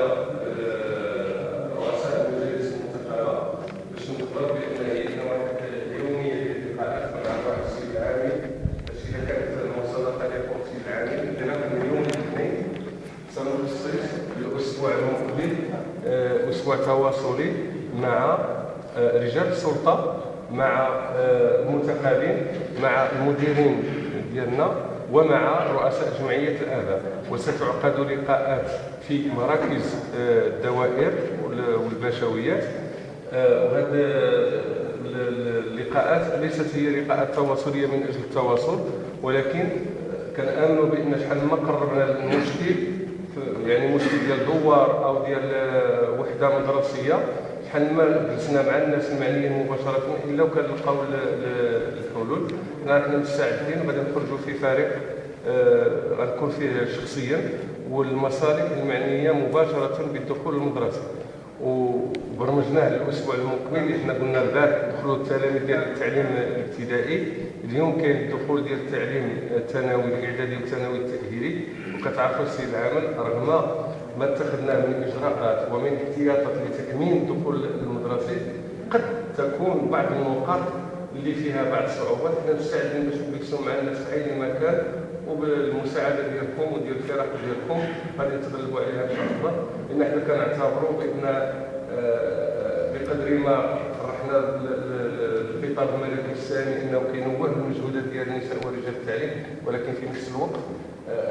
رؤساء المجالس المنتخبة باش نخبر بأن عندنا واحد اليومية ديال اللقاءات مع واحد السيد العامل باش إذا كانت المصادقة ديال السيد العامل عندنا من اليوم الاثنين سنخصص الأسبوع المقبل أسبوع تواصلي مع رجال السلطة، مع المنتخبين، مع المديرين ديالنا ومع رؤساء جمعية الآباء. وستعقد لقاءات في مراكز الدوائر والبشويات. وهذه اللقاءات ليست هي لقاءات تواصلية من أجل التواصل، ولكن كنآمنوا بأن شحال ما قربنا المشكل، يعني مشكل ديال دوار أو ديال وحدة مدرسية، شحال ما جلسنا مع الناس المعنيين مباشرة إلا وكنلقاو الحلول. حنا مستعدين وغادي نخرجوا في فريق غنكون فيه شخصيا والمصالح المعنيه مباشره بالدخول المدرسي، وبرمجناه للاسبوع المقبل. حنا قلنا البارح دخلوا التلاميذ ديال التعليم الابتدائي، اليوم كاين الدخول ديال التعليم الثانوي الاعدادي والثانوي التاهيلي. وكتعرفوا السيد العامل رغم ما اتخذناه من اجراءات ومن احتياطات لتامين الدخول المدرسي، قد تكون بعض النقاط اللي فيها بعض الصعوبات. حنا مستعدين باش نجلسوا مع الناس في اي مكان، وبالمساعده ديالكم وديال الفرق ديالكم غادي نتغلبوا عليها ان شاء الله. لان حنا كنعتبروا بان بقدر ما طرحنا الخطاب الملكي السامي انه كينوه المجهودات ديال النساء ورجال التعليم، ولكن في نفس الوقت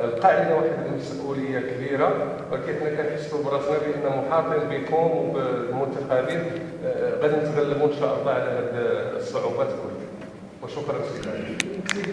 لقى علينا واحد المسؤوليه كبيره. ولكن حنا كنحسوا براسنا بان محاطين بكم وبالمنتخبين غادي نتغلبوا ان شاء الله على هذه الصعوبات كلها. وشكرا سيدي.